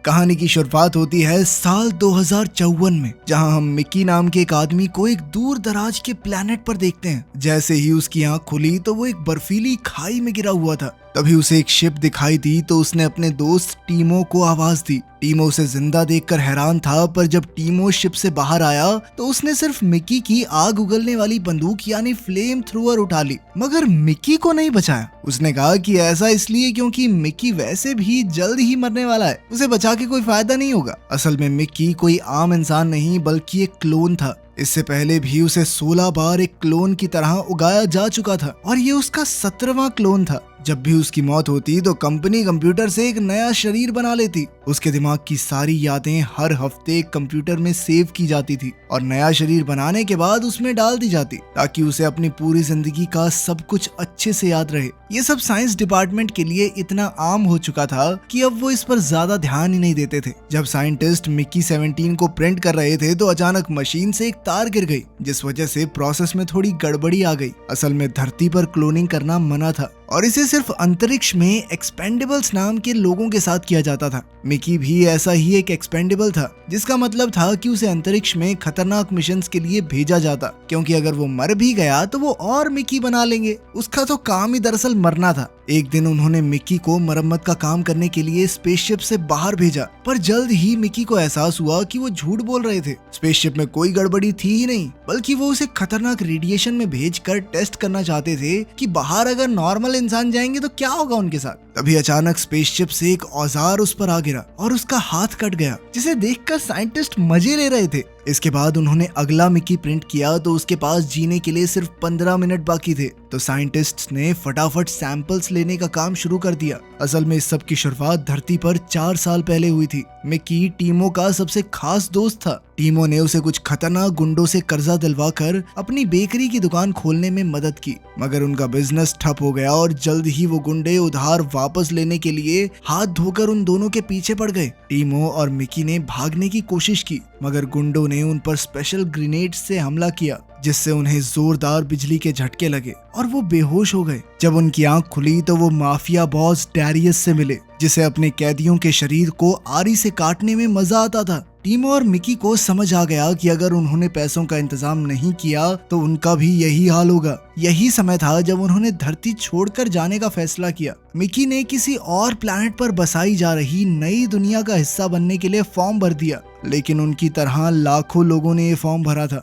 कहानी की शुरुआत होती है साल 2054 में, जहां हम मिकी नाम के एक आदमी को एक दूर दराज के प्लेनेट पर देखते हैं। जैसे ही उसकी आंख खुली तो वो एक बर्फीली खाई में गिरा हुआ था। तभी उसे एक शिप दिखाई दी तो उसने अपने दोस्त टीमो को आवाज दी। टीमो उसे जिंदा देखकर हैरान था, पर जब टीमो शिप से बाहर आया तो उसने सिर्फ मिकी की आग उगलने वाली बंदूक यानी फ्लेम थ्रोअर उठा ली, मगर मिकी को नहीं बचाया। उसने कहा कि ऐसा इसलिए क्योंकि मिकी वैसे भी जल्द ही मरने वाला है, उसे बचा के कोई फायदा नहीं होगा। असल में मिकी कोई आम इंसान नहीं बल्कि एक क्लोन था। इससे पहले भी उसे 16 बार एक क्लोन की तरह उगाया जा चुका था और ये उसका 17वां क्लोन था। जब भी उसकी मौत होती तो कंपनी कंप्यूटर से एक नया शरीर बना लेती। उसके दिमाग की सारी यादें हर हफ्ते कंप्यूटर में सेव की जाती थी और नया शरीर बनाने के बाद उसमें डाल दी जाती, ताकि उसे अपनी पूरी जिंदगी का सब कुछ अच्छे से याद रहे। ये सब साइंस डिपार्टमेंट के लिए इतना आम हो चुका था कि अब वो इस पर ज्यादा ध्यान ही नहीं देते थे। जब साइंटिस्ट मिकी 17 को प्रिंट कर रहे थे तो अचानक मशीन से एक तार गिर गई, जिस वजह से प्रोसेस में थोड़ी गड़बड़ी आ गई। असल में धरती पर क्लोनिंग करना मना था और इसे सिर्फ अंतरिक्ष में एक्सपेंडेबल्स नाम के लोगों के साथ किया जाता था। मिकी भी ऐसा ही एक एक्सपेंडेबल था, जिसका मतलब था कि उसे अंतरिक्ष में खतरनाक मिशंस के लिए भेजा जाता, क्योंकि अगर वो मर भी गया तो वो और मिकी बना लेंगे। उसका तो काम ही दरअसल मरना था। एक दिन उन्होंने मिकी को मरम्मत का काम करने के लिए स्पेसशिप से बाहर भेजा, पर जल्द ही मिकी को एहसास हुआ कि वो झूठ बोल रहे थे। स्पेसशिप में कोई गड़बड़ी थी ही नहीं, बल्कि वो उसे खतरनाक रेडिएशन में भेजकर टेस्ट करना चाहते थे कि बाहर अगर नॉर्मल इंसान जाएंगे तो क्या होगा उनके साथ। तभी अचानक स्पेसशिप से एक औजार उस पर आ गिरा और उसका हाथ कट गया, जिसे देखकर साइंटिस्ट मजे ले रहे थे। इसके बाद उन्होंने अगला मिकी प्रिंट किया तो उसके पास जीने के लिए सिर्फ 15 मिनट बाकी थे। तो साइंटिस्ट्स ने फटाफट सैंपल्स लेने का काम शुरू कर दिया। असल में इस सब की शुरुआत धरती पर 4 साल पहले हुई थी। मिकी टीमो का सबसे खास दोस्त था। टीमो ने उसे कुछ खतरनाक गुंडों से कर्जा दिलवाकर अपनी बेकरी की दुकान खोलने में मदद की, मगर उनका बिजनेस ठप हो गया और जल्द ही वो गुंडे उधार वापस लेने के लिए हाथ धोकर उन दोनों के पीछे पड़ गए। टीमो और मिकी ने भागने की कोशिश की, मगर गुंडों ने उन पर स्पेशल ग्रेनेड से हमला किया, जिससे उन्हें जोरदार बिजली के झटके लगे और वो बेहोश हो गए। जब उनकी आंख खुली तो वो माफिया बॉस डैरियस से मिले, जिसे अपने कैदियों के शरीर को आरी से काटने में मजा आता था। टीमो और मिकी को समझ आ गया कि अगर उन्होंने पैसों का इंतजाम नहीं किया तो उनका भी यही हाल होगा। यही समय था जब उन्होंने धरती छोड़कर जाने का फैसला किया। मिकी ने किसी और प्लैनेट पर बसाई जा रही नई दुनिया का हिस्सा बनने के लिए फॉर्म भर दिया, लेकिन उनकी तरह लाखों लोगों ने ये फॉर्म भरा था।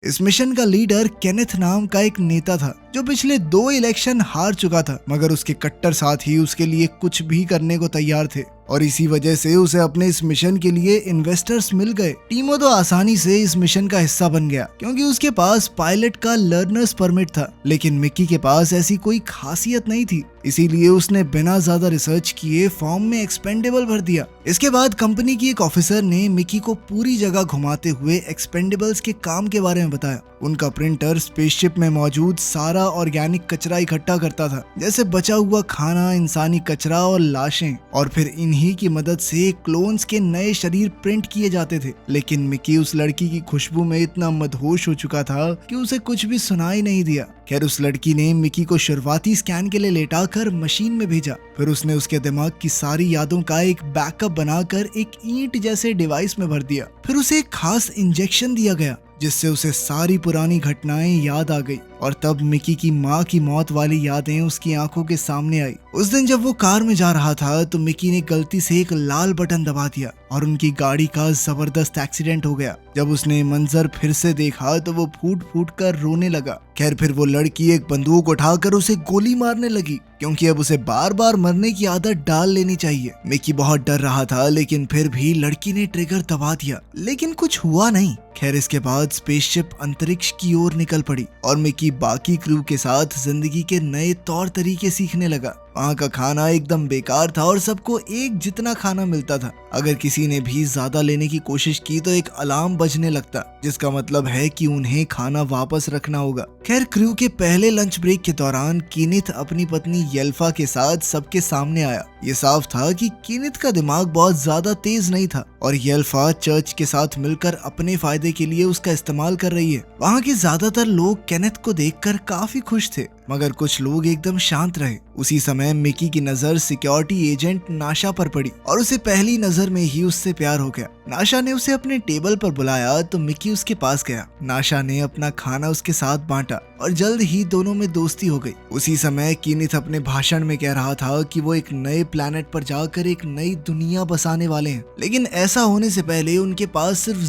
इस मिशन का लीडर केनेथ नाम का एक नेता था, जो पिछले 2 इलेक्शन हार चुका था, मगर उसके कट्टर साथी उसके लिए कुछ भी करने को तैयार थे और इसी वजह से उसे अपने इस मिशन के लिए इन्वेस्टर्स मिल गए। टीमो तो आसानी से इस मिशन का हिस्सा बन गया, क्योंकि उसके पास पायलट का लर्नर्स परमिट था, लेकिन मिकी के पास ऐसी कोई खासियत नहीं थी। इसीलिए उसने बिना ज्यादा रिसर्च किए फॉर्म में एक्सपेंडेबल भर दिया। इसके बाद कंपनी की एक ऑफिसर ने मिकी को पूरी जगह घुमाते हुए एक्सपेंडेबल्स के काम के बारे में बताया। उनका प्रिंटर स्पेसशिप में मौजूद सारा ऑर्गेनिक कचरा इकट्ठा करता था, जैसे बचा हुआ खाना, इंसानी कचरा और लाशें, और फिर इन्हीं की मदद से क्लोन्स के नए शरीर प्रिंट किए जाते थे। लेकिन मिकी उस लड़की की खुशबू में इतना मदहोश हो चुका था कि उसे कुछ भी सुनाई नहीं दिया। खैर, उस लड़की ने मिकी को शुरुआती स्कैन के लिए लेटाकर मशीन में भेजा। फिर उसने उसके दिमाग की सारी यादों का एक बैकअप बनाकर एक ईंट जैसे डिवाइस में भर दिया। फिर उसे एक खास इंजेक्शन दिया गया, जिससे उसे सारी पुरानी घटनाएं याद आ गई और तब मिकी की माँ की मौत वाली यादें उसकी आंखों के सामने आई। उस दिन जब वो कार में जा रहा था तो मिकी ने गलती से एक लाल बटन दबा दिया और उनकी गाड़ी का जबरदस्त एक्सीडेंट हो गया। जब उसने मंजर फिर से देखा तो वो फूट फूट कर रोने लगा। खैर, फिर वो लड़की एक बंदूक उठाकर उसे गोली मारने लगी, क्योंकि अब उसे बार बार मरने की आदत डाल लेनी चाहिए। मिकी बहुत डर रहा था, लेकिन फिर भी लड़की ने ट्रिगर दबा दिया, लेकिन कुछ हुआ नहीं। खैर, इसके बाद स्पेसशिप अंतरिक्ष की ओर निकल पड़ी और मिकी बाकी क्रू के साथ जिंदगी के नए तौर तरीके सीखने लगा। वहाँ का खाना एकदम बेकार था और सबको एक जितना खाना मिलता था। अगर किसी ने भी ज्यादा लेने की कोशिश की तो एक अलार्म बजने लगता, जिसका मतलब है कि उन्हें खाना वापस रखना होगा। खैर, क्रू के पहले लंच ब्रेक के दौरान कीनिथ अपनी पत्नी येल्फा के साथ सबके सामने आया। ये साफ था कि कीनिथ का दिमाग बहुत ज्यादा तेज नहीं था और येल्फा चर्च के साथ मिलकर अपने फायदे के लिए उसका इस्तेमाल कर रही है। वहाँ के ज्यादातर लोग केनेथ को देखकर काफी खुश थे। मगर कुछ लोग एकदम शांत रहे। उसी समय मिकी की नजर सिक्योरिटी एजेंट नाशा पर पड़ी और उसे पहली नजर में ही उससे प्यार हो गया। नाशा ने उसे अपने टेबल पर बुलाया तो मिकी उसके पास गया। नाशा ने अपना खाना उसके साथ बांटा और जल्द ही दोनों में दोस्ती हो गई। उसी समय कीनिथ अपने भाषण में कह रहा था कि वो एक नए प्लेनेट पर जाकर एक नई दुनिया बसाने वाले हैं, लेकिन ऐसा होने से पहले उनके पास सिर्फ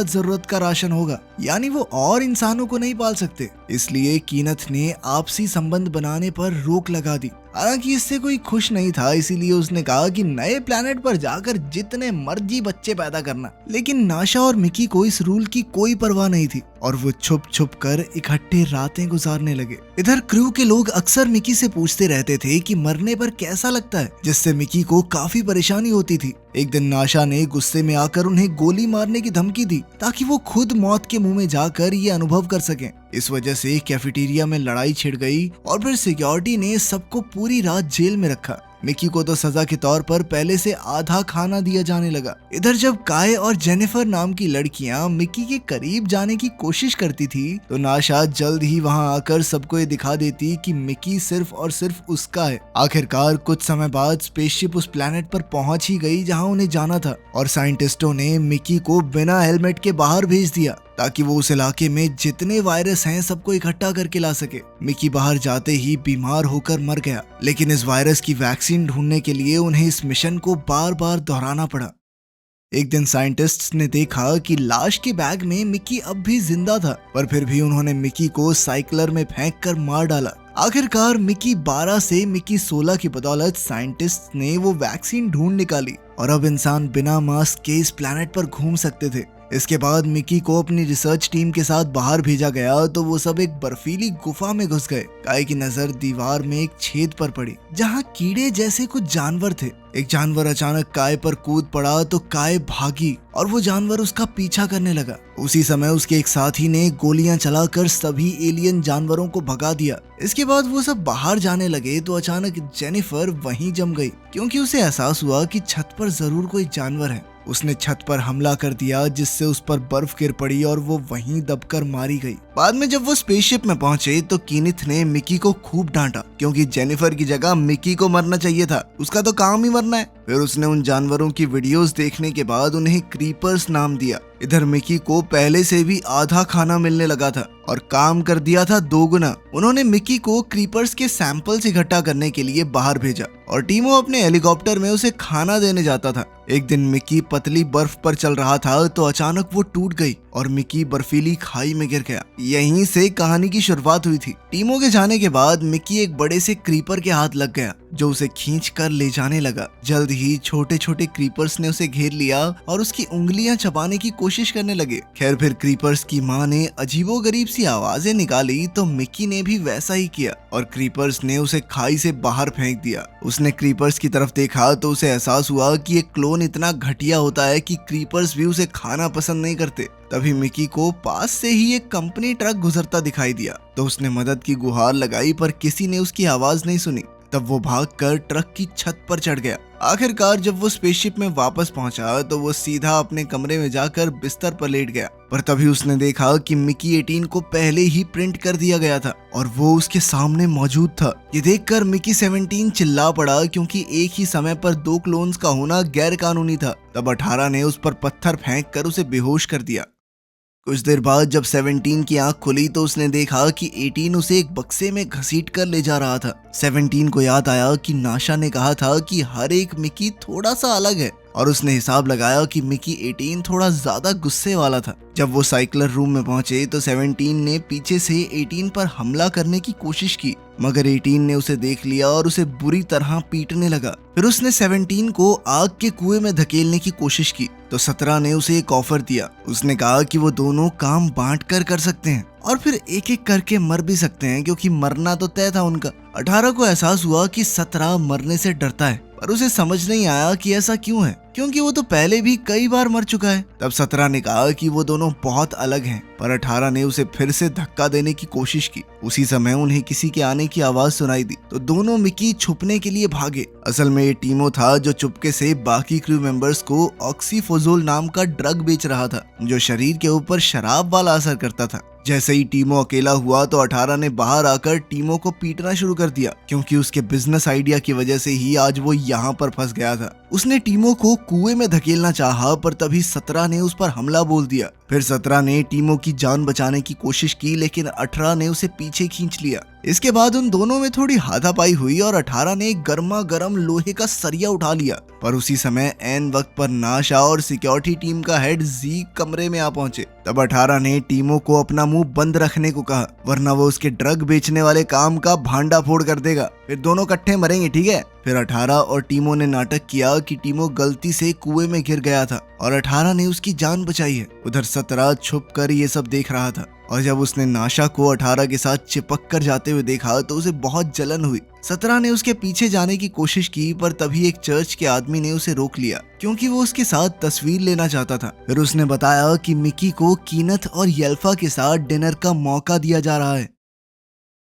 जरूरत का राशन होगा, यानी वो और इंसानों को नहीं पाल सकते। इसलिए कीनिथ ने आपसी संबंध बनाने पर रोक लगा दी। हालांकि इससे कोई खुश नहीं था, इसीलिए उसने कहा कि नए प्लेनेट पर जाकर जितने मर्जी बच्चे पैदा करना। लेकिन नाशा और मिकी को इस रूल की कोई परवाह नहीं थी और वो छुप छुप कर इकट्ठे रातें गुजारने लगे। इधर क्रू के लोग अक्सर मिकी से पूछते रहते थे कि मरने पर कैसा लगता है, जिससे मिकी को काफी परेशानी होती थी। एक दिन नाशा ने गुस्से में आकर उन्हें गोली मारने की धमकी दी ताकि वो खुद मौत के मुंह में जाकर ये अनुभव कर सकें। इस वजह से कैफेटेरिया में लड़ाई छिड़ गई और फिर सिक्योरिटी ने सबको पूरी रात जेल में रखा। मिकी को तो सजा के तौर पर पहले से आधा खाना दिया जाने लगा। इधर जब काय और जेनिफर नाम की लड़कियां मिकी के करीब जाने की कोशिश करती थी तो नाशा जल्द ही वहां आकर सबको ये दिखा देती कि मिकी सिर्फ और सिर्फ उसका है। आखिरकार कुछ समय बाद स्पेसशिप उस प्लेनेट पर पहुंच ही गई जहां उन्हें जाना था और साइंटिस्टों ने मिकी को बिना हेलमेट के बाहर भेज दिया ताकि वो उस इलाके में जितने वायरस हैं सबको इकट्ठा करके ला सके। मिकी बाहर जाते ही बीमार होकर मर गया, लेकिन इस वायरस की वैक्सीन ढूंढने के लिए उन्हें इस मिशन को बार बार दोहराना पड़ा। एक दिन साइंटिस्ट्स ने देखा कि लाश के बैग में मिकी अब भी जिंदा था, पर फिर भी उन्होंने मिकी को साइक्लर में फेंक कर मार डाला। आखिरकार मिकी 12 से मिकी 16 की बदौलत साइंटिस्ट ने वो वैक्सीन ढूंढ निकाली और अब इंसान बिना मास्क के इस प्लेनेट पर घूम सकते थे। इसके बाद मिकी को अपनी रिसर्च टीम के साथ बाहर भेजा गया तो वो सब एक बर्फीली गुफा में घुस गए। काय की नजर दीवार में एक छेद पर पड़ी जहां कीड़े जैसे कुछ जानवर थे। एक जानवर अचानक काय पर कूद पड़ा तो काय भागी और वो जानवर उसका पीछा करने लगा। उसी समय उसके एक साथी ने गोलियां चलाकर सभी एलियन जानवरों को भगा दिया। इसके बाद वो सब बाहर जाने लगे तो अचानक जेनिफर वहीं जम गई क्योंकि उसे एहसास हुआ कि छत पर जरूर कोई जानवर है। उसने छत पर हमला कर दिया जिससे उस पर बर्फ गिर पड़ी और वो वहीं दबकर मारी गई। बाद में जब वो स्पेसशिप में पहुंचे तो कीनिथ ने मिकी को खूब डांटा क्योंकि जेनिफर की जगह मिकी को मरना चाहिए था, उसका तो काम ही मरना है। फिर उसने उन जानवरों की वीडियोस देखने के बाद उन्हें क्रीपर्स नाम दिया। इधर मिकी को पहले से भी आधा खाना मिलने लगा था और काम कर दिया था 2 गुना। उन्होंने मिकी को क्रीपर्स के सैंपल्स इकट्ठा करने के लिए बाहर भेजा और टीमो अपने हेलीकॉप्टर में उसे खाना देने जाता था। एक दिन मिकी पतली बर्फ पर चल रहा था तो अचानक वो टूट गई और मिकी बर्फीली खाई में गिर गया। यहीं से कहानी की शुरुआत हुई थी। टीमो के जाने के बाद मिकी एक बड़े से क्रीपर के हाथ लग गया जो उसे खींच कर ले जाने लगा। जल्द ही छोटे छोटे क्रीपर्स ने उसे घेर लिया और उसकी उंगलियां चबाने की कोशिश करने लगे। खैर फिर क्रीपर्स की माँ ने अजीबोगरीब सी आवाजें निकाली तो मिकी ने भी वैसा ही किया और क्रीपर्स ने उसे खाई से बाहर फेंक दिया। उसने क्रीपर्स की तरफ देखा तो उसे एहसास हुआ कि ये क्लोन इतना घटिया होता है कि क्रीपर्स भी उसे खाना पसंद नहीं करते। तभी मिकी को पास से ही एक कंपनी ट्रक गुजरता दिखाई दिया तो उसने मदद की गुहार लगाई पर किसी ने उसकी आवाज नहीं सुनी। तब वो भागकर ट्रक की छत पर चढ़ गया। आखिरकार जब वो स्पेसशिप में वापस पहुंचा तो वो सीधा अपने कमरे में जाकर बिस्तर पर लेट गया, पर तभी उसने देखा कि मिकी 18 को पहले ही प्रिंट कर दिया गया था और वो उसके सामने मौजूद था। ये देखकर मिकी 17 चिल्ला पड़ा क्योंकि एक ही समय पर 2 क्लोन्स का होना गैर कानूनी था। तब 18 ने उस पर पत्थर फेंक कर उसे बेहोश कर दिया। कुछ देर बाद जब 17 की आंख खुली तो उसने देखा कि 18 उसे एक बक्से में घसीट कर ले जा रहा था। 17 को याद आया कि नाशा ने कहा था कि हर एक मिकी थोड़ा सा अलग है और उसने हिसाब लगाया कि मिकी 18 थोड़ा ज्यादा गुस्से वाला था। जब वो साइक्लर रूम में पहुंचे तो 17 ने पीछे से 18 पर हमला करने की कोशिश की, मगर 18 ने उसे देख लिया और उसे बुरी तरह पीटने लगा। फिर उसने 17 को आग के कुएं में धकेलने की कोशिश की तो 17 ने उसे एक ऑफर दिया। उसने कहा कि वो दोनों काम बांट कर सकते हैं और फिर एक एक करके मर भी सकते हैं क्योंकि मरना तो तय था उनका। 18 को एहसास हुआ कि 17 मरने से डरता है, पर उसे समझ नहीं आया कि ऐसा क्यों है क्योंकि वो तो पहले भी कई बार मर चुका है। तब 17 ने कहा कि वो दोनों बहुत अलग हैं, पर 18 ने उसे फिर से धक्का देने की कोशिश की। उसी समय उन्हें किसी के आने की आवाज सुनाई दी तो दोनों मिकी छुपने के लिए भागे। असल में ये टीमो था जो चुपके से बाकी क्रू मेंबर्स को ऑक्सीफोजोल नाम का ड्रग बेच रहा था जो शरीर के ऊपर शराब वाला असर करता था। जैसे ही टीमो अकेला हुआ तो 18 ने बाहर आकर टीमो को पीटना शुरू कर दिया, क्योंकि उसके बिजनेस आइडिया की वजह से ही आज वो यहाँ पर फंस गया था। उसने टीमो को कुएं में धकेलना चाहा, पर तभी 17 ने उस पर हमला बोल दिया। फिर 17 ने टीमो की जान बचाने की कोशिश की, लेकिन 18 ने उसे पीछे खींच लिया। इसके बाद उन दोनों में थोड़ी हाथापाई हुई और 18 ने एक गर्मा गर्म लोहे का सरिया उठा लिया। पर उसी समय एन वक्त पर नाशा और सिक्योरिटी टीम का हेड ज़ीक कमरे में आ पहुंचे। तब 18 ने टीमो को अपना मुंह बंद रखने को कहा, वरना वो उसके ड्रग बेचने वाले काम का भांडा फोड़ कर देगा, फिर दोनों इकट्ठे मरेंगे, ठीक है। फिर 18 और टीमो ने नाटक किया कि टीमो गलती से कुएं में गिर गया था और 18 ने उसकी जान बचाई है। उधर 17 छुप कर ये सब देख रहा था, और जब उसने नाशा को 18 के साथ चिपक कर जाते हुए देखा तो उसे बहुत जलन हुई। 17 ने उसके पीछे जाने की कोशिश की, पर तभी एक चर्च के आदमी ने उसे रोक लिया, क्योंकि वो उसके साथ तस्वीर लेना चाहता था। फिर उसने बताया कि मिकी को कीनथ और येल्फा के साथ डिनर का मौका दिया जा रहा है।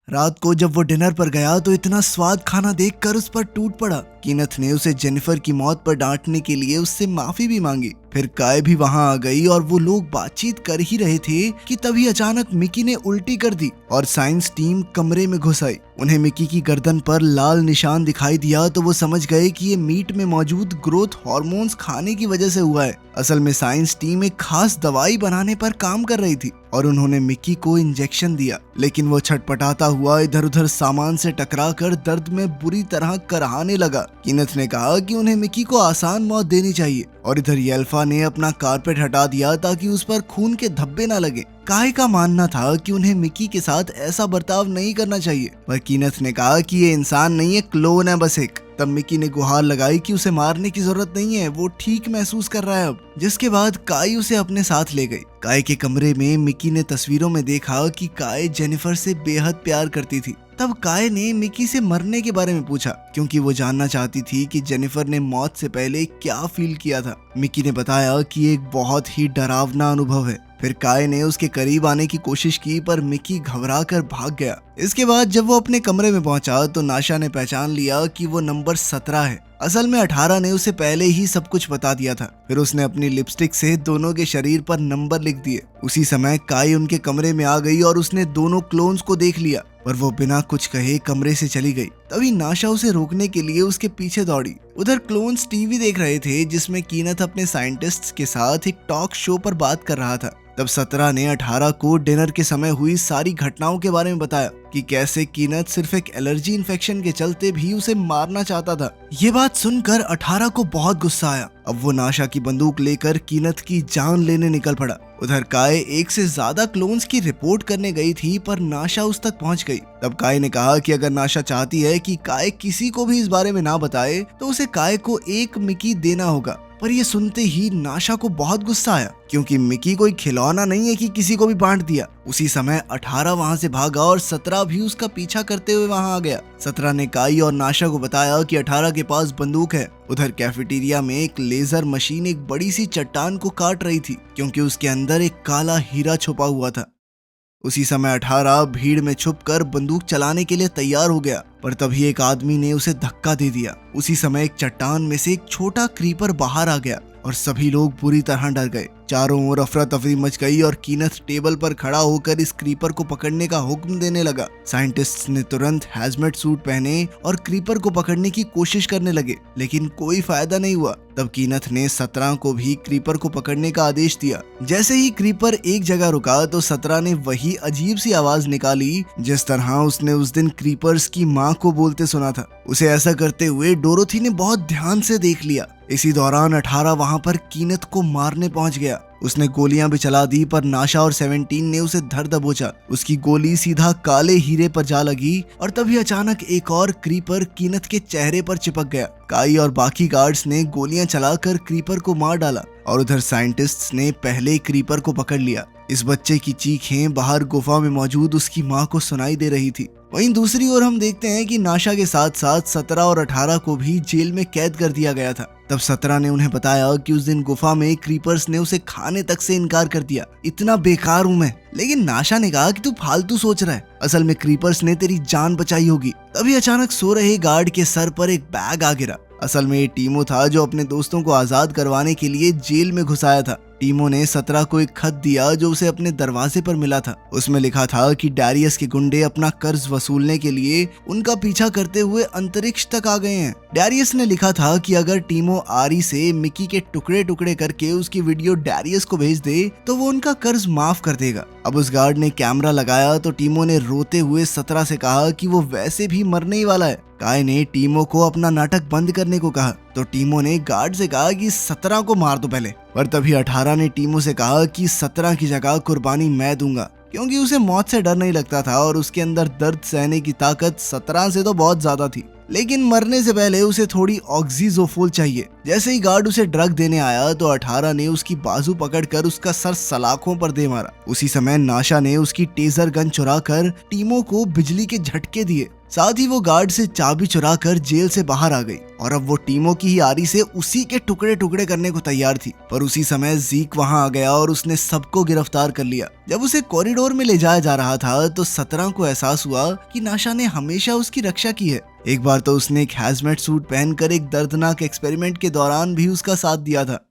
रात को जब वो डिनर पर गया तो इतना स्वाद खाना देखकर उस पर टूट पड़ा। कीनथ ने उसे जेनिफर की मौत पर डांटने के लिए उससे माफी भी मांगी। फिर काय भी वहां आ गई और वो लोग बातचीत कर ही रहे थे कि तभी अचानक मिकी ने उल्टी कर दी और साइंस टीम कमरे में घुस आई। उन्हें मिकी की गर्दन पर लाल निशान दिखाई दिया तो वो समझ गए कि ये मीट में मौजूद ग्रोथ हार्मोन्स खाने की वजह से हुआ है। असल में साइंस टीम एक खास दवाई बनाने पर काम कर रही थी और उन्होंने मिकी को इंजेक्शन दिया, लेकिन वो छटपटाता हुआ इधर उधर सामान से टकराकर दर्द में बुरी तरह कराहने लगा। कीनथ ने कहा कि उन्हें मिकी को आसान मौत देनी चाहिए, और इधर येल्फा ने अपना कारपेट हटा दिया ताकि उस पर खून के धब्बे न लगे। काय का मानना था कि उन्हें मिकी के साथ ऐसा बर्ताव नहीं करना चाहिए, पर कीनथ ने कहा कि ये इंसान नहीं है, क्लोन है बस एक। तब मिकी ने गुहार लगाई कि उसे मारने की जरूरत नहीं है, वो ठीक महसूस कर रहा है अब। जिसके बाद काय उसे अपने साथ ले गई। काय के कमरे में मिकी ने तस्वीरों में देखा कि काय जेनिफर से बेहद प्यार करती थी। तब काय ने मिकी से मरने के बारे में पूछा, क्योंकि वो जानना चाहती थी कि जेनिफर ने मौत से पहले क्या फील किया था। मिकी ने बताया कि एक बहुत ही डरावना अनुभव है। फिर काय ने उसके करीब आने की कोशिश की, पर मिकी घबरा कर भाग गया। इसके बाद जब वो अपने कमरे में पहुंचा तो नाशा ने पहचान लिया कि वो नंबर 17 है। असल में 18 ने उसे पहले ही सब कुछ बता दिया था। फिर उसने अपनी लिपस्टिक से दोनों के शरीर पर नंबर लिख दिए। उसी समय काय उनके कमरे में आ गई और उसने दोनों क्लोन्स को देख लिया, पर वो बिना कुछ कहे कमरे से चली गई। तभी नाशा उसे रोकने के लिए उसके पीछे दौड़ी। उधर क्लोन्स टीवी देख रहे थे, जिसमें कीनथ अपने साइंटिस्ट्स के साथ एक टॉक शो पर बात कर रहा था। तब 17 ने 18 को डिनर के समय हुई सारी घटनाओं के बारे में बताया कि कैसे कीनथ सिर्फ एक एलर्जी इन्फेक्शन के चलते भी उसे मारना चाहता था। ये बात सुनकर 18 को बहुत गुस्सा आया। अब वो नाशा की बंदूक लेकर कीनथ की जान लेने निकल पड़ा। उधर काय एक से ज्यादा क्लोन्स की रिपोर्ट करने गई थी, पर नाशा उस तक पहुंच गई। तब काय ने कहा कि अगर नाशा चाहती है कि काय किसी को भी इस बारे में ना बताए तो उसे काय को एक मिकी देना होगा। पर ये सुनते ही नाशा को बहुत गुस्सा आया, क्योंकि मिकी कोई खिलौना नहीं है कि किसी को भी बांट दिया। उसी समय 18 वहां से भागा और 17 भी उसका पीछा करते हुए वहां आ गया। 17 ने काई और नाशा को बताया कि 18 के पास बंदूक है। उधर कैफेटेरिया में एक लेजर मशीन एक बड़ी सी चट्टान को काट रही थी, क्योंकि उसके अंदर एक काला हीरा छुपा हुआ था। उसी समय 18 भीड़ में छुपकर बंदूक चलाने के लिए तैयार हो गया, पर तभी एक आदमी ने उसे धक्का दे दिया। उसी समय एक चट्टान में से एक छोटा क्रीपर बाहर आ गया और सभी लोग बुरी तरह डर गए। चारों ओर अफरा तफरी मच गई और कीनथ टेबल पर खड़ा होकर इस क्रीपर को पकड़ने का हुक्म देने लगा। साइंटिस्ट्स ने तुरंत हैजमेट सूट पहने और क्रीपर को पकड़ने की कोशिश करने लगे, लेकिन कोई फायदा नहीं हुआ। तब कीनथ ने 17 को भी क्रीपर को पकड़ने का आदेश दिया। जैसे ही क्रीपर एक जगह रुका तो 17 ने वही अजीब सी आवाज निकाली जिस तरह उसने उस दिन क्रीपर्स की माँ को बोलते सुना था। उसे ऐसा करते हुए डोरोथी ने बहुत ध्यान से देख लिया। इसी दौरान 18 वहां पर कीनथ को मारने पहुंच गया। उसने गोलियां भी चला दी, पर नाशा और 17 ने उसे धर दबोचा। उसकी गोली सीधा काले हीरे पर जा लगी और तभी अचानक एक और क्रीपर कीनथ के चेहरे पर चिपक गया। काई और बाकी गार्ड्स ने गोलियां चलाकर क्रीपर को मार डाला और उधर साइंटिस्ट्स ने पहले क्रीपर को पकड़ लिया। इस बच्चे की चीखें बाहर गुफा में मौजूद उसकी माँ को सुनाई दे रही थी। वहीं दूसरी ओर हम देखते हैं कि नाशा के साथ साथ 17 और 18 को भी जेल में कैद कर दिया गया था। तब 17 ने उन्हें बताया कि उस दिन गुफा में क्रीपर्स ने उसे खाने तक से इनकार कर दिया। इतना बेकार हूँ मैं। लेकिन नाशा ने कहा कि तू फालतू सोच रहा है, असल में क्रीपर्स ने तेरी जान बचाई होगी। तभी अचानक सो रहे गार्ड के सर पर एक बैग आ गिरा। असल में ये टीमो था जो अपने दोस्तों को आजाद करवाने के लिए जेल में घुसाया था। टीमो ने 17 को एक खत दिया जो उसे अपने दरवाजे पर मिला था। उसमें लिखा था कि डैरियस के गुंडे अपना कर्ज वसूलने के लिए उनका पीछा करते हुए अंतरिक्ष तक आ गए हैं। डैरियस ने लिखा था कि अगर टीमो आरी से मिकी के टुकड़े टुकड़े करके उसकी वीडियो डैरियस को भेज दे तो वो उनका कर्ज माफ कर देगा। अब उस गार्ड ने कैमरा लगाया तो टीमो ने रोते हुए 17 से कहा कि वो वैसे भी मरने ही वाला है। काय ने टीमो को अपना नाटक बंद करने को कहा तो टीमो ने गार्ड से कहा कि 17 को मार दो पहले, पर तभी 18 ने टीमो से कहा कि 17 की जगह कुर्बानी मैं दूंगा, क्योंकि उसे मौत से डर नहीं लगता था और उसके अंदर दर्द सहने की ताकत 17 से तो बहुत ज्यादा थी। लेकिन मरने से पहले उसे थोड़ी ऑक्सीजोफोल चाहिए। जैसे ही गार्ड उसे ड्रग देने आया तो 18 ने उसकी बाजू पकड़कर उसका सर सलाखों पर दे मारा। उसी समय नाशा ने उसकी टेजर गन चुराकर टीमो को बिजली के झटके दिए। साथ ही वो गार्ड से चाबी चुराकर जेल से बाहर आ गई और अब वो टीमो की ही आरी से उसी के टुकड़े टुकड़े करने को तैयार थी। पर उसी समय जीक वहां आ गया और उसने सबको गिरफ्तार कर लिया। जब उसे कॉरिडोर में ले जाया जा रहा था तो 17 को एहसास हुआ कि नाशा ने हमेशा उसकी रक्षा की है। एक बार तो उसने एक हैजमेट सूट पहनकर एक दर्दनाक एक्सपेरिमेंट के दौरान भी उसका साथ दिया था।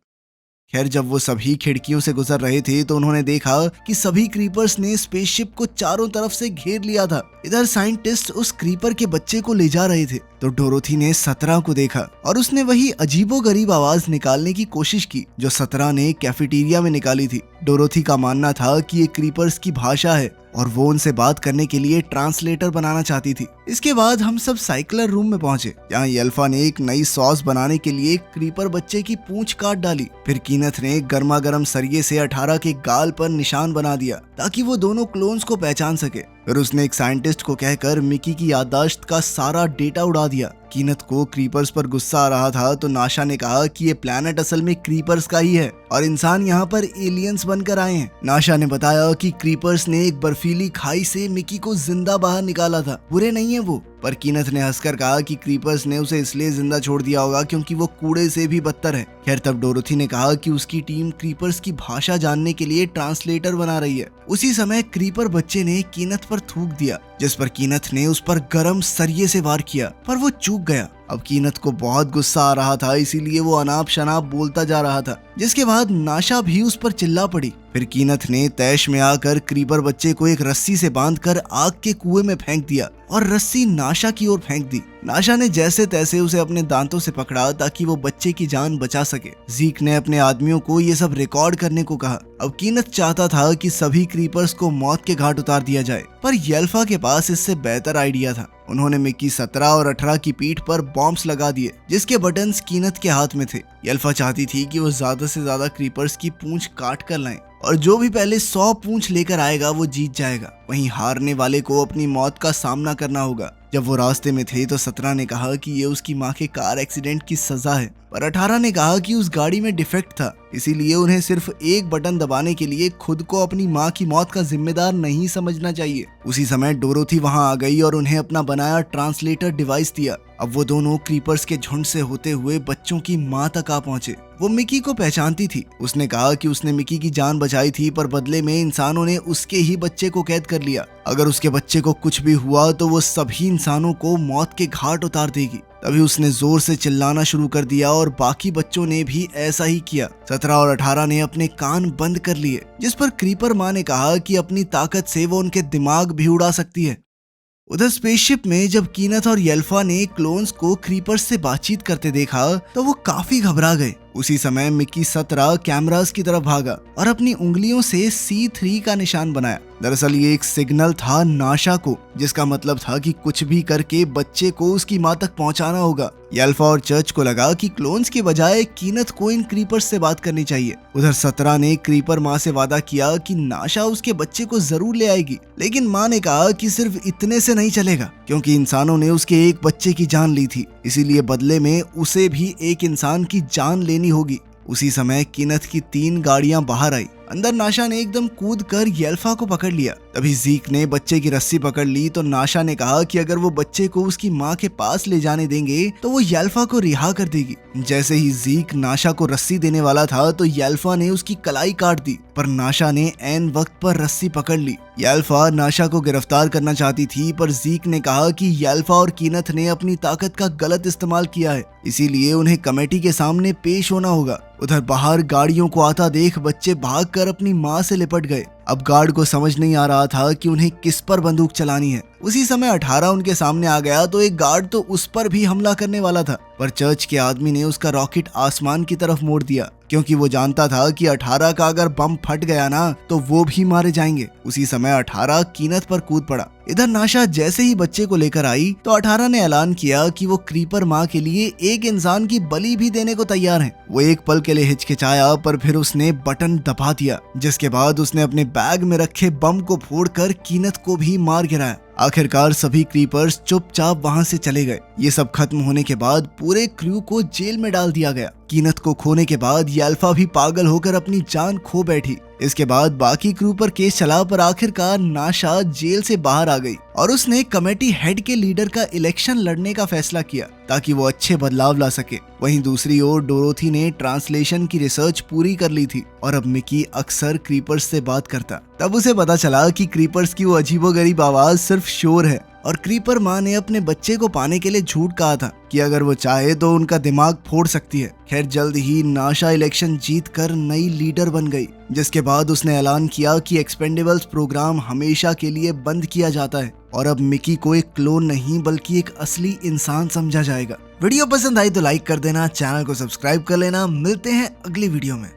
खैर, जब वो सभी खिड़कियों से गुजर रहे थे तो उन्होंने देखा कि सभी क्रीपर्स ने स्पेसशिप को चारों तरफ से घेर लिया था। इधर साइंटिस्ट उस क्रीपर के बच्चे को ले जा रहे थे तो डोरोथी ने 17 को देखा और उसने वही अजीबोगरीब आवाज निकालने की कोशिश की जो 17 ने कैफेटेरिया में निकाली थी। डोरोथी का मानना था कि ये क्रीपर्स की भाषा है और वो उनसे बात करने के लिए ट्रांसलेटर बनाना चाहती थी। इसके बाद हम सब साइक्लर रूम में पहुंचे, जहाँ येल्फा ने एक नई सॉस बनाने के लिए क्रीपर बच्चे की पूंछ काट डाली। फिर कीनथ ने गर्मा गर्म सरिये से 18 के गाल पर निशान बना दिया ताकि वो दोनों क्लोन्स को पहचान सके। फिर उसने एक साइंटिस्ट को कहकर मिकी की याददाश्त का सारा डेटा उड़ा दिया। कीनथ को क्रीपर्स पर गुस्सा आ रहा था तो नाशा ने कहा कि ये प्लैनेट असल में क्रीपर्स का ही है और इंसान यहाँ पर एलियंस बनकर आए हैं। नाशा ने बताया कि क्रीपर्स ने एक बर्फीली खाई से मिकी को जिंदा बाहर निकाला था, बुरे नहीं है वो। पर कीनथ ने हंसकर कहा कि क्रीपर्स ने उसे इसलिए जिंदा छोड़ दिया होगा क्योंकि वो कूड़े से भी बदतर है। खैर, तब डोरोथी ने कहा कि उसकी टीम क्रीपर्स की भाषा जानने के लिए ट्रांसलेटर बना रही है। उसी समय क्रीपर बच्चे ने कीनथ पर थूक दिया, जिस पर कीनथ ने उस पर गरम सरिये से वार किया, पर वो चूक गया। अब कीनथ को बहुत गुस्सा आ रहा था, इसीलिए वो अनाप शनाप बोलता जा रहा था, जिसके बाद नाशा भी उस पर चिल्ला पड़ी। फिर कीनथ ने तैश में आकर क्रीपर बच्चे को एक रस्सी से बांधकर आग के कुएं में फेंक दिया और रस्सी नाशा की ओर फेंक दी। नाशा ने जैसे तैसे उसे अपने दांतों से पकड़ा ताकि वो बच्चे की जान बचा सके। जीक ने अपने आदमियों को ये सब रिकॉर्ड करने को कहा। अब कीनथ चाहता था कि सभी क्रीपर्स को मौत के घाट उतार दिया जाए, पर येल्फा के पास इससे बेहतर आइडिया था। उन्होंने मिकी 17 और 18 की पीठ पर बॉम्ब्स लगा दिए, जिसके बटन्स कीनथ के हाथ में थे। येल्फा चाहती थी कि वो ज्यादा से ज्यादा क्रीपर्स की पूंछ काट कर लाएं और जो भी पहले 100 पूंछ लेकर आएगा वो जीत जाएगा। वहीं हारने वाले को अपनी मौत का सामना करना होगा। जब वो रास्ते में थे तो 17 ने कहा कि ये उसकी माँ के कार एक्सीडेंट की सजा है, पर 18 ने कहा कि उस गाड़ी में डिफेक्ट था, इसीलिए उन्हें सिर्फ एक बटन दबाने के लिए खुद को अपनी माँ की मौत का जिम्मेदार नहीं समझना चाहिए। उसी समय डोरोथी वहां आ गई और उन्हें अपना बनाया ट्रांसलेटर डिवाइस दिया। अब वो दोनों क्रीपर्स के झुंड से होते हुए बच्चों की माँ तक आ पहुंचे। वो मिकी को पहचानती थी। उसने कहा कि उसने मिकी की जान बचाई थी, पर बदले में इंसानों ने उसके ही बच्चे को कैद कर लिया। अगर उसके बच्चे को कुछ भी हुआ तो वो सभी इंसानों को मौत के घाट उतार देगी। तभी उसने जोर से चिल्लाना शुरू कर दिया और बाकी बच्चों ने भी ऐसा ही किया। 17 और 18 ने अपने कान बंद कर लिए, जिस पर क्रीपर माँ ने कहा कि अपनी ताकत से वो उनके दिमाग भी उड़ा सकती है। उधर स्पेसशिप में जब कीनथ और येल्फा ने क्लोन्स को क्रीपर्स से बातचीत करते देखा तो वो काफी घबरा गए। उसी समय मिकी 17 कैमरास की तरफ भागा और अपनी उंगलियों से C3 का निशान बनाया। दरअसल ये एक सिग्नल था नाशा को, जिसका मतलब था कि कुछ भी करके बच्चे को उसकी माँ तक पहुंचाना होगा। येल्फा और चर्च को लगा कि क्लोन्स के बजाय कीनथ को इन क्रीपर्स से बात करनी चाहिए। उधर 17 ने क्रीपर माँ से वादा किया कि नाशा उसके बच्चे को जरूर ले आएगी, लेकिन माँ ने कहा कि सिर्फ इतने से नहीं चलेगा, क्योंकि इंसानों ने उसके एक बच्चे की जान ली थी, इसीलिए बदले में उसे भी एक इंसान की जान लेनी होगी। उसी समय कीनथ की 3 गाड़ियां बाहर आई। अंदर नाशा ने एकदम कूद कर येल्फा को पकड़ लिया। तभी जीक ने बच्चे की रस्सी पकड़ ली तो नाशा ने कहा कि अगर वो बच्चे को उसकी माँ के पास ले जाने देंगे तो वो येल्फा को रिहा कर देगी। जैसे ही जीक नाशा को रस्सी देने वाला था तो येल्फा ने उसकी कलाई काट दी, पर नाशा ने ऐन वक्त पर रस्सी पकड़ ली। येल्फा नाशा को गिरफ्तार करना चाहती थी, पर जीक ने कहा कि येल्फा और कीनथ ने अपनी ताकत का गलत इस्तेमाल किया है, इसीलिए उन्हें कमेटी के सामने पेश होना होगा। उधर बाहर गाड़ियों को आता देख बच्चे भागकर अपनी माँ से लिपट गए। अब गार्ड को समझ नहीं आ रहा था कि उन्हें किस पर बंदूक चलानी है। उसी समय 18 उनके सामने आ गया तो एक गार्ड तो उस पर भी हमला करने वाला था, पर चर्च के आदमी ने उसका रॉकेट आसमान की तरफ मोड़ दिया, क्योंकि वो जानता था कि 18 का अगर बम फट गया ना तो वो भी मारे जाएंगे। उसी समय 18 कीनथ पर कूद पड़ा। इधर नाशा जैसे ही बच्चे को लेकर आई तो 18 ने ऐलान किया कि वो क्रीपर माँ के लिए एक इंसान की बलि भी देने को तैयार है। वो एक पल के लिए हिचकिचाया, पर फिर उसने बटन दबा दिया, जिसके बाद उसने अपने बैग में रखे बम को फोड़कर कीनथ को भी मार गिराया। आखिरकार सभी क्रीपर्स चुपचाप वहां से चले गए। ये सब खत्म होने के बाद पूरे क्रू को जेल में डाल दिया गया। कीनथ को खोने के बाद येल्फा भी पागल होकर अपनी जान खो बैठी। इसके बाद बाकी क्रू पर केस चला, पर आखिरकार नाशा जेल से बाहर आ गई और उसने कमेटी हेड के लीडर का इलेक्शन लड़ने का फैसला किया ताकि वो अच्छे बदलाव ला सके। वहीं दूसरी ओर डोरोथी ने ट्रांसलेशन की रिसर्च पूरी कर ली थी और अब मिकी अक्सर क्रीपर्स से बात करता। तब उसे पता चला कि क्रीपर्स की वो अजीबोगरीब आवाज सिर्फ शोर है और क्रीपर माँ ने अपने बच्चे को पाने के लिए झूठ कहा था कि अगर वो चाहे तो उनका दिमाग फोड़ सकती है। खैर जल्द ही नाशा इलेक्शन जीत कर नई लीडर बन गई, जिसके बाद उसने ऐलान किया कि एक्सपेंडेबल्स प्रोग्राम हमेशा के लिए बंद किया जाता है और अब मिकी को एक क्लोन नहीं बल्कि एक असली इंसान समझा जाएगा। वीडियो पसंद आई तो लाइक कर देना, चैनल को सब्सक्राइब कर लेना। मिलते हैं अगली वीडियो में।